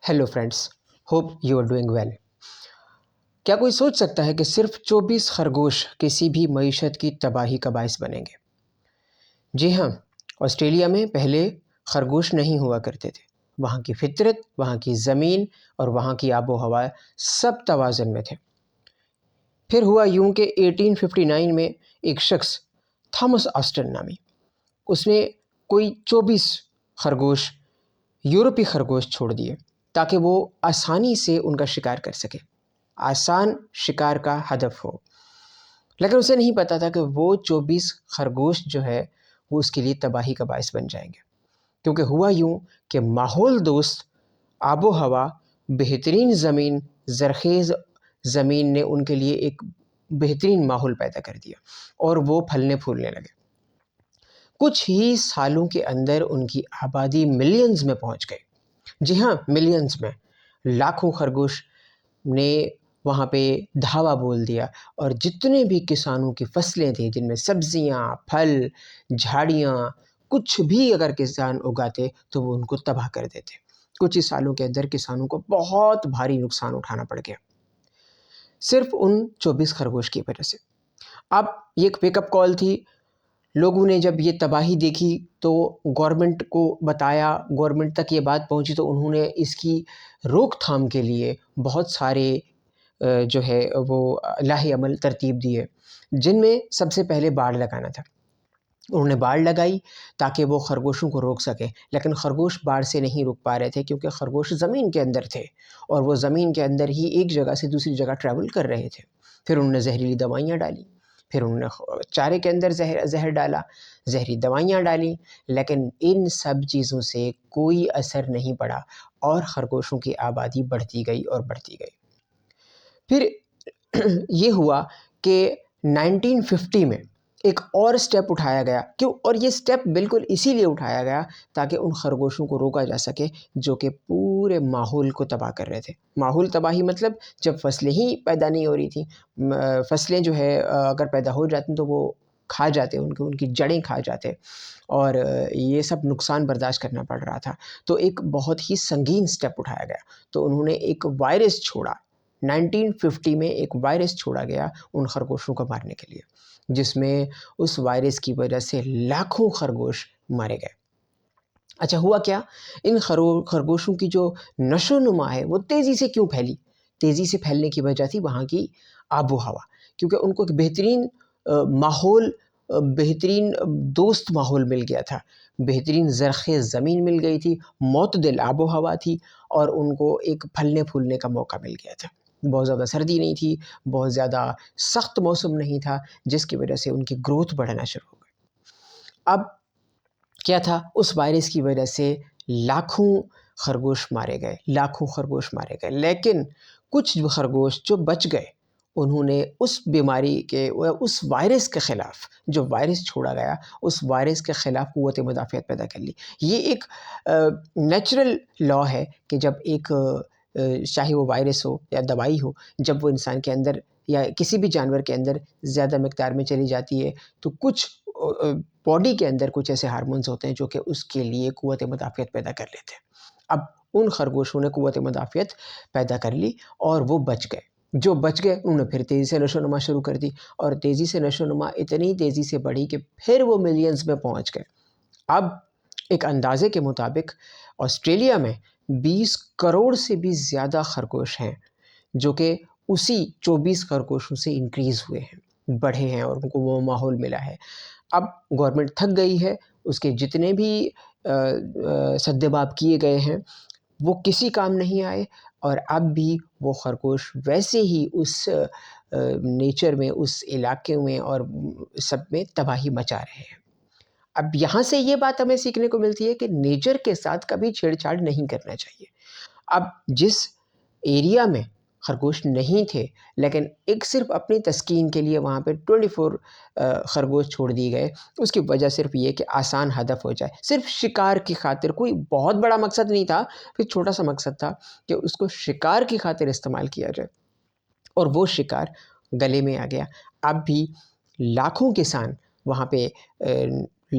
Hello friends, hope you are doing well. क्या कोई सोच सकता है कि सिर्फ 24 खरगोश किसी भी मईशत की तबाही का बायस बनेंगे? जी हाँ, ऑस्ट्रेलिया में पहले खरगोश नहीं हुआ करते थे। वहाँ की फितरत, वहाँ की ज़मीन और वहाँ की आबो हवा सब तवाज़न में थे। फिर हुआ यूं कि 1859 में एक शख्स थॉमस ऑस्टिन नामी, उसने कोई 24 खरगोश, यूरोपी खरगोश छोड़ दिए ताकि वो आसानी से उनका शिकार कर सके, आसान शिकार का हदफ हो। लेकिन उसे नहीं पता था कि वो 24 खरगोश जो है वो उसके लिए तबाही का बायस बन जाएंगे। क्योंकि हुआ यूं कि माहौल दोस्त आबो हवा, बेहतरीन ज़मीन, ज़रख़ेज़ ज़मीन ने उनके लिए एक बेहतरीन माहौल पैदा कर दिया और वो फलने फूलने लगे। कुछ ही सालों के अंदर उनकी आबादी मिलियंस में पहुंच गई। जी हाँ, मिलियंस में। लाखों खरगोश ने वहाँ पे धावा बोल दिया और जितने भी किसानों की फसलें थी, जिनमें सब्जियाँ, फल, झाड़ियाँ, कुछ भी अगर किसान उगाते तो वो उनको तबाह कर देते। कुछ ही सालों के अंदर किसानों को बहुत भारी नुकसान उठाना पड़ गया, सिर्फ उन 24 खरगोश की वजह से। अब ये एक वेकअप कॉल थी। लोगों ने जब ये तबाही देखी तो गवर्नमेंट को बताया, गवर्नमेंट तक ये बात पहुंची तो उन्होंने इसकी रोकथाम के लिए बहुत सारे जो है वो लाहे अमल तरतीब दिए, जिनमें सबसे पहले बाड़ लगाना था। उन्होंने बाड़ लगाई ताकि वो खरगोशों को रोक सकें, लेकिन खरगोश बाड़ से नहीं रुक पा रहे थे क्योंकि खरगोश ज़मीन के अंदर थे और वो ज़मीन के अंदर ही एक जगह से दूसरी जगह ट्रैवल कर रहे थे। फिर उन्होंने जहरीली दवाइयाँ डाली, फिर उन्होंने चारे के अंदर ज़हर डाला, जहरी दवाइयाँ डाली, लेकिन इन सब चीज़ों से कोई असर नहीं पड़ा और ख़रगोशों की आबादी बढ़ती गई और बढ़ती गई। फिर ये हुआ कि 1950 में एक और स्टेप उठाया गया। क्यों? और ये स्टेप बिल्कुल इसीलिए उठाया गया ताकि उन खरगोशों को रोका जा सके जो कि पूरे माहौल को तबाह कर रहे थे। माहौल तबाही मतलब जब फसलें ही पैदा नहीं हो रही थी, फसलें जो है अगर पैदा हो जाती तो वो खा जाते, उनकी जड़ें खा जाते और ये सब नुकसान बर्दाश्त करना पड़ रहा था। तो एक बहुत ही संगीन स्टेप उठाया गया। तो उन्होंने एक वायरस छोड़ा, 1950 में एक वायरस छोड़ा गया उन खरगोशों को मारने के लिए, जिसमें उस वायरस की वजह से लाखों खरगोश मारे गए। अच्छा, हुआ क्या? इन खरगोशों की जो नशो-नुमा है वो तेज़ी से क्यों फैली? तेज़ी से फैलने की वजह थी वहाँ की आबो हवा, क्योंकि उनको एक बेहतरीन माहौल, बेहतरीन दोस्त माहौल मिल गया था, बेहतरीन ज़रख़ेज़ ज़मीन मिल गई थी, मुतदिल आबो हवा थी और उनको एक फलने-फूलने का मौका मिल गया था। बहुत ज़्यादा सर्दी नहीं थी, बहुत ज़्यादा सख्त मौसम नहीं था, जिसकी वजह से उनकी ग्रोथ बढ़ना शुरू हो गई। अब क्या था? उस वायरस की वजह से लाखों खरगोश मारे गए, लाखों खरगोश मारे गए, लेकिन कुछ खरगोश जो बच गए, उन्होंने उस बीमारी के उस वायरस के ख़िलाफ़, जो वायरस छोड़ा गया, उस वायरस के ख़िलाफ़ क़ुव्वत मुदाफ़ियत पैदा कर ली। ये एक नेचुरल लॉ है कि जब एक चाहे वो वायरस हो या दवाई हो, जब वो इंसान के अंदर या किसी भी जानवर के अंदर ज़्यादा मिक़दार में चली जाती है तो कुछ बॉडी के अंदर कुछ ऐसे हार्मोन्स होते हैं जो कि उसके लिए क़ुव्वत मुदाफ़ियत पैदा कर लेते हैं। अब उन खरगोशों ने क़ुव्वत मुदाफ़ियत पैदा कर ली और वो बच गए। जो बच गए उन्होंने फिर तेज़ी से नशो-नुमा शुरू कर दी और तेज़ी से नशो-नुमा इतनी तेज़ी से बढ़ी कि फिर वो मिलियंस में पहुँच गए। अब एक अंदाज़े के मुताबिक ऑस्ट्रेलिया में 20 करोड़ से भी ज़्यादा खरगोश हैं जो कि उसी 24 खरगोशों से इंक्रीज़ हुए हैं, बढ़े हैं और उनको वो माहौल मिला है। अब गवर्नमेंट थक गई है, उसके जितने भी सद्देबाब किए गए हैं वो किसी काम नहीं आए और अब भी वो खरगोश वैसे ही उस नेचर में, उस इलाके में और सब में तबाही मचा रहे हैं। अब यहाँ से ये बात हमें सीखने को मिलती है कि नेचर के साथ कभी छेड़छाड़ नहीं करना चाहिए। अब जिस एरिया में खरगोश नहीं थे, लेकिन एक सिर्फ़ अपनी तस्कीन के लिए वहाँ पे 24 खरगोश छोड़ दिए गए, उसकी वजह सिर्फ़ ये कि आसान हदफ हो जाए, सिर्फ़ शिकार की खातिर। कोई बहुत बड़ा मकसद नहीं था, फिर छोटा-सा मकसद था कि उसको शिकार की खातिर इस्तेमाल किया जाए और वो शिकार गले में आ गया। अब भी लाखों किसान वहाँ पे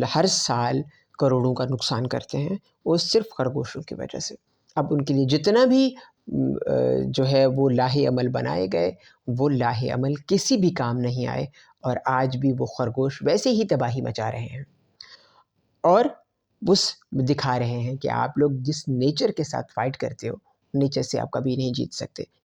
हर साल करोड़ों का नुकसान करते हैं, वो सिर्फ़ खरगोशों की वजह से। اب ان کے لیے جتنا بھی جو ہے وہ لاہ عمل بنائے گئے، وہ لاہ عمل کسی بھی کام نہیں آئے، اور آج بھی وہ خرگوش ویسے ہی تباہی مچا رہے ہیں، اور بس دکھا رہے ہیں کہ آپ لوگ جس نیچر کے ساتھ فائٹ کرتے ہو، نیچر سے آپ کبھی نہیں جیت سکتے۔